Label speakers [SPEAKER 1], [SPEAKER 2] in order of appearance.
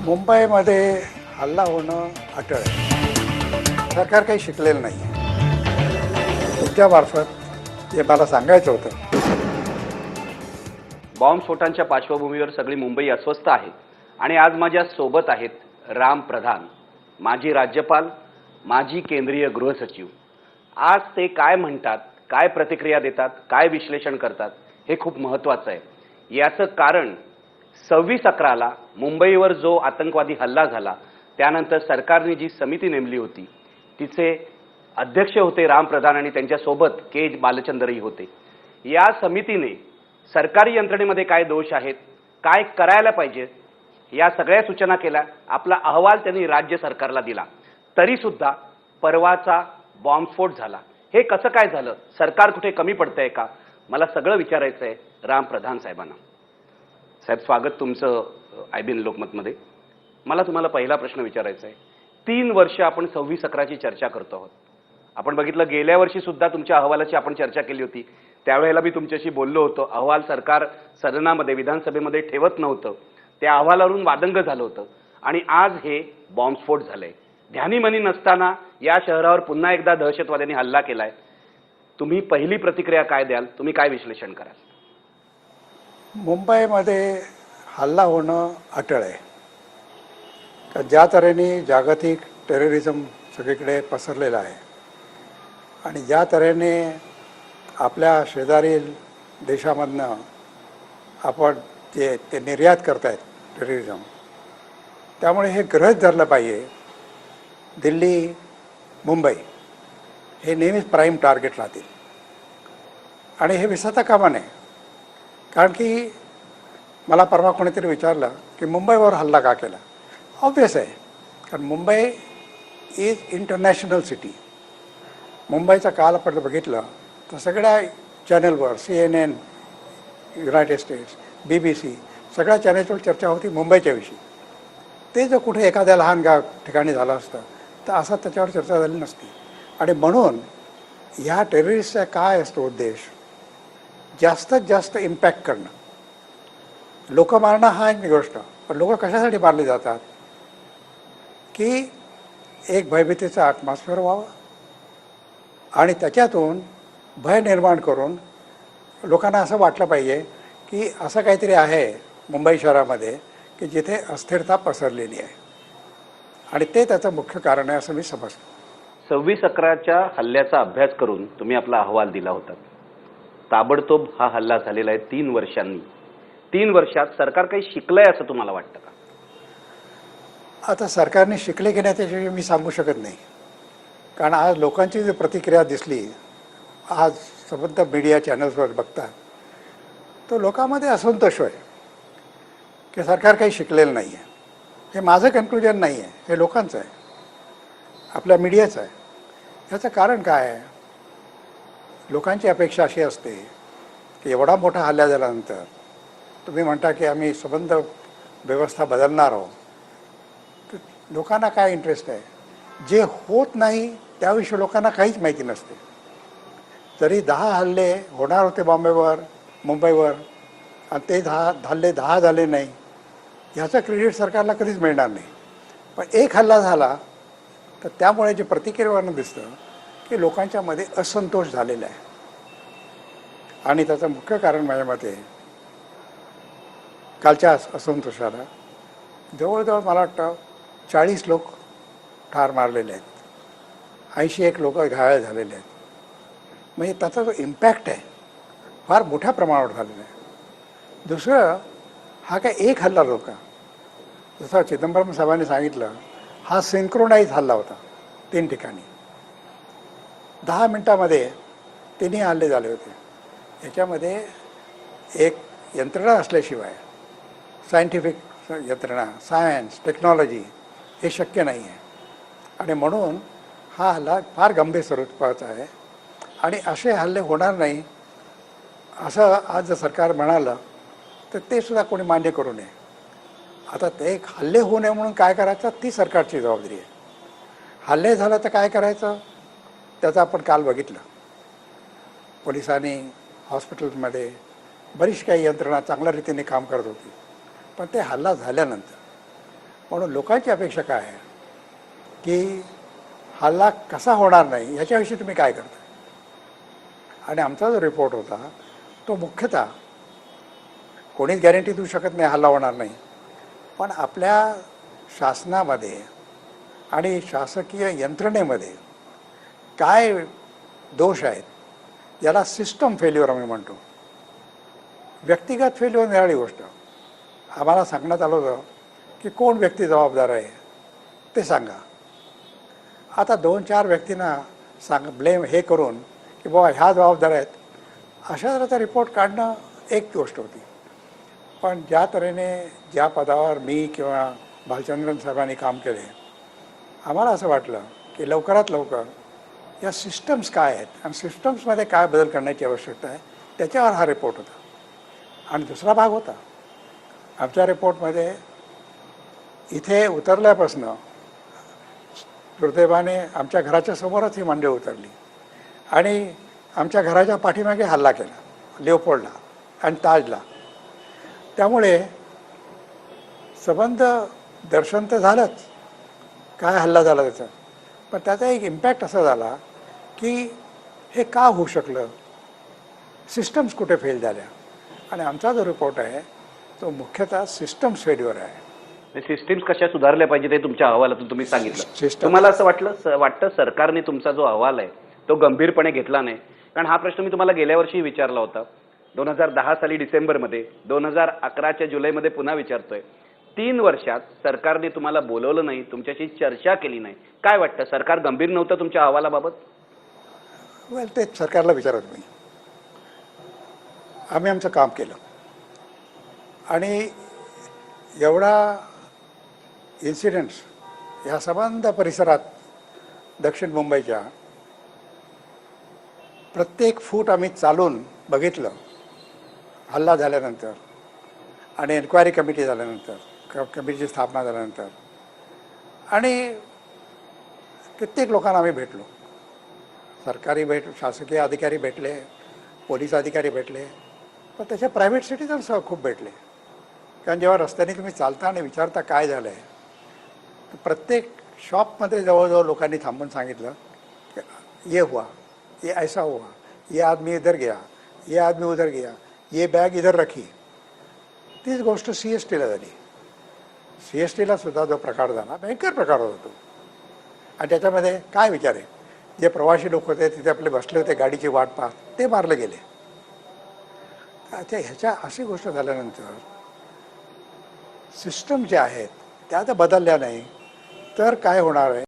[SPEAKER 1] मुंबईमध्ये हल्ला होणं अटळ आहे. सरकार काही शिकलेलं नाही आहे. तुमच्यामार्फत जे मला सांगायचं होतं,
[SPEAKER 2] बॉम्बस्फोटांच्या पार्श्वभूमीवर सगळी मुंबई अस्वस्थ आहे आणि आज माझ्या सोबत आहेत राम प्रधान, माजी राज्यपाल, माजी केंद्रीय गृहसचिव. आज ते काय म्हणतात, काय प्रतिक्रिया देतात, काय विश्लेषण करतात हे खूप महत्त्वाचं आहे. याचं कारण 26/11ला मुंबईवर जो आतंकवादी हल्ला झाला त्यानंतर सरकारने जी समिती नेमली होती तिचे अध्यक्ष होते राम प्रधान आणि त्यांच्यासोबत के बालचंद्रही होते. या समितीने सरकारी यंत्रणेमध्ये काय दोष आहेत, काय करायला पाहिजे या सगळ्या सूचना केल्या. आपला अहवाल त्यांनी राज्य सरकारला दिला. तरी सुद्धा परवाचा बॉम्बस्फोट झाला. हे कसं काय झालं? सरकार कुठे कमी पडतंय का? मला सगळं विचारायचं आहे राम प्रधान साहेबांना. साहेब, स्वागत तुमचं IBN लोकमतमध्ये. मला तुम्हाला पहिला प्रश्न विचारायचा आहे. 3 वर्ष आपण 26/11ची चर्चा करतो आहोत. आपण बघितलं गेल्या वर्षी सुद्धा तुमच्या अहवालाची आपण चर्चा केली होती. त्यावेळेला मी तुमच्याशी बोललो होतो. अहवाल सरकार सदनामध्ये विधानसभेमध्ये ठेवत नव्हतं. त्या अहवालावरून वादंग झालं होतं आणि आज हे बॉम्बस्फोट झाले. ध्यानीमनी नसताना या शहरावर पुन्हा एकदा दहशतवाद्यांनी हल्ला केलाय. तुम्ही पहिली प्रतिक्रिया काय द्याल? तुम्ही काय विश्लेषण कराल?
[SPEAKER 1] मुंबईमध्ये हल्ला होणं अटळ आहे. का ज्या तऱ्हेने जागतिक टेररिझम सगळीकडे पसरलेलं आहे आणि ज्या तऱ्हेने आपल्या शेजारील देशामधनं आपण ते निर्यात करतायत टेररिझम, त्यामुळे हे गृहीत धरलं पाहिजे दिल्ली, मुंबई हे नेहमीच प्राईम टार्गेट राहतील आणि हे विसरता कामा नये. कारण की मला परवा कोणीतरी विचारलं की मुंबईवर हल्ला का केला. ऑब्वियस आहे, कारण मुंबई इज इंटरनॅशनल सिटी. मुंबईचा काल आपण बघितलं तर सगळ्या चॅनलवर CNN, युनायटेड स्टेट्स, BBC सगळ्या चॅनल्सवर चर्चा होती मुंबईच्या विषयी. ते जर कुठे एखाद्या लहान ठिकाणी झालं असतं तर असं त्याच्यावर चर्चा झाली नसती. आणि म्हणून ह्या टेररिस्टचा काय असतो उद्देश? जास्तीत जास्त इम्पॅक्ट करणं. लोक मारणं हा एक गोष्ट, पण लोक कशासाठी मारले जातात? की एक भयभीतीचा ॲटमॉस्फिअर व्हावं आणि त्याच्यातून भय निर्माण करून लोकांना असं वाटलं पाहिजे की असं काहीतरी आहे मुंबई शहरामध्ये की जिथे अस्थिरता पसरलेली आहे आणि ते त्याचं मुख्य कारण आहे असं मी समजतो.
[SPEAKER 2] 26/11च्या हल्ल्याचा अभ्यास करून तुम्ही आपला अहवाल दिला होता. ताबडतोब हा हल्ला झालेला आहे 3 वर्षांनी. 3 वर्षात सरकार काही शिकलंय असं तुम्हाला वाटतं का?
[SPEAKER 1] आता सरकारने शिकले की नाही त्याच्याविषयी मी सांगू शकत नाही. कारण आज लोकांची जी प्रतिक्रिया दिसली, आज संबंध मीडिया चॅनल्सवर बघतात, तो लोकांमध्ये असंतोष आहे की सरकार काही शिकलेलं नाही आहे. हे माझं कन्क्लुजन नाही आहे, हे लोकांचं आहे, आपल्या मीडियाचं आहे. याचं कारण काय आहे? लोकांची अपेक्षा अशी असते की एवढा मोठा हल्ला झाल्यानंतर तुम्ही म्हणता की आम्ही संबंध व्यवस्था बदलणार आहोत. तर लोकांना काय इंटरेस्ट आहे? जे होत नाही त्याविषयी लोकांना काहीच माहिती नसते. जरी 10 हल्ले होणार होते बॉम्बेवर, मुंबईवर, आणि ते 10 झाले नाही, ह्याचं क्रेडिट सरकारला कधीच मिळणार नाही. पण एक हल्ला झाला तर त्यामुळे जे प्रतिक्रियेवरनं दिसतं की लोकांच्यामध्ये असंतोष झालेला आहे. आणि त्याचं मुख्य कारण माझ्या मते कालच्या असंतोषाला जवळजवळ मला वाटतं 40 लोक ठार मारलेले आहेत, 81 लोक घायल झालेले आहेत. म्हणजे त्याचा जो इम्पॅक्ट आहे फार मोठ्या प्रमाणावर झालेला आहे. दुसरं, हा काय एक हल्ला नव्हता. जसं चिदंबरम साहेबांनी सांगितलं, हा सिंक्रोनाइज हल्ला होता 3 ठिकाणी. 10 मिनटामध्ये 3ही हल्ले झाले होते. याच्यामध्ये एक यंत्रणा असल्याशिवाय, सायंटिफिक यंत्रणा, सायन्स, टेक्नॉलॉजी हे शक्य नाही आहे. आणि म्हणून हा हल्ला फार गंभीर स्वरूपाचा आहे आणि असे हल्ले होणार नाही असं आज जर सरकार म्हणालं तर ते सुद्धा कोणी मान्य करू नये. आता ते एक हल्ले होऊ नये म्हणून काय करायचं ती सरकारची जबाबदारी आहे. हल्ले झालं तर काय करायचं त्याचं आपण काल बघितलं. पोलिसांनी हॉस्पिटलमध्ये बरीच काही यंत्रणा चांगल्या रीतीने काम करत होती. पण ते हल्ला झाल्यानंतर म्हणून लोकांची अपेक्षा काय आहे की हल्ला कसा होणार नाही याच्याविषयी तुम्ही काय करता. आणि आमचा जो रिपोर्ट होता तो मुख्यतः कोणीच गॅरंटी देऊ शकत नाही हल्ला होणार नाही, पण आपल्या शासनामध्ये आणि शासकीय यंत्रणेमध्ये काय दोष आहेत याला सिस्टम फेल्युअर आम्ही म्हणतो. व्यक्तिगत फेल्युअर निराळी गोष्ट. आम्हाला सांगण्यात आलं होतं की कोण व्यक्ती जबाबदार आहे ते सांगा. आता 2-4 व्यक्तींना ब्लेम हे करून की बाबा ह्या जबाबदार आहेत अशा तऱ्हेचा रिपोर्ट काढणं एक गोष्ट होती. पण ज्या तऱ्हेने ज्या पदावर मी किंवा भालचंद्रन साहेबांनी काम केले, आम्हाला असं वाटलं की लवकरात लवकर या सिस्टम्स काय आहेत आणि सिस्टम्समध्ये काय बदल करण्याची आवश्यकता आहे त्याच्यावर हा रिपोर्ट होता. आणि दुसरा भाग होता आमच्या रिपोर्टमध्ये, इथे उतरल्यापासनं दुर्दैवाने आमच्या घराच्या समोरच ही मंडळी उतरली आणि आमच्या घराच्या पाठीमागे हल्ला केला लिओपोल्डला आणि ताजला. त्यामुळे संबंध दर्शन तर झालंच काय हल्ला झाला त्याचा, पण त्याचा एक इम्पॅक्ट असा झाला की हे का होऊ शकलं, सिस्टम्स कुठे फेल झाल्या. आणि आमचा जो रिपोर्ट आहे तो मुख्यतः सिस्टम्स फेल्युअर आहे.
[SPEAKER 2] सिस्टीम्स कशा सुधारल्या पाहिजे ते तुमच्या अहवालातून तुम्ही सांगितलं.
[SPEAKER 1] System.
[SPEAKER 2] तुम्हाला असं वाटतं सरकारने तुमचा जो अहवाल आहे तो गंभीरपणे घेतला नाही? कारण हा प्रश्न मी तुम्हाला गेल्या वर्षी विचारला होता, 2010 साली डिसेंबरमध्ये, 2011च्या जुलैमध्ये पुन्हा विचारतोय. 3 वर्षात सरकारने तुम्हाला बोलवलं नाही, तुमच्याशी चर्चा केली नाही. काय वाटतं, सरकार गंभीर नव्हतं तुमच्या अहवालाबाबत?
[SPEAKER 1] वेल, ते सरकारला विचारत मी. आम्ही आमचं काम केलं आणि एवढा इन्सिडेंट्स या संबंध परिसरात दक्षिण मुंबईच्या प्रत्येक फूट आम्ही चालून बघितलं हल्ला झाल्यानंतर आणि एन्क्वायरी कमिटी झाल्यानंतर, कमिटीची स्थापना झाल्यानंतर. आणि कित्येक लोकांना आम्ही भेटलो. सरकारी शासकीय अधिकारी भेटले, पोलीस अधिकारी भेटले, पण त्याचे प्रायव्हेट सिटीजन्स खूप भेटले. कारण जेव्हा रस्त्याने तुम्ही चालता आणि विचारता काय झालं आहे, तर प्रत्येक शॉपमध्ये जवळजवळ लोकांनी थांबून सांगितलं की ये हुआ, ये ऐसा हुआ, ये आदमी इधर गया, ये आदमी उधर गया, ये बॅग इधर रखी. तीच गोष्ट CSTला झाली. CSTला सुद्धा जो प्रकार झाला भयंकर प्रकार होता तो. आणि त्याच्यामध्ये काय विचार आहे, जे प्रवासी लोक होते तिथे आपले बसले होते गाडीची वाट पाहत, ते मारले गेले. अच्छा, ह्याच्या अशी गोष्ट झाल्यानंतर सिस्टम ज्या आहेत त्या तर बदलल्या नाही तर काय होणार आहे.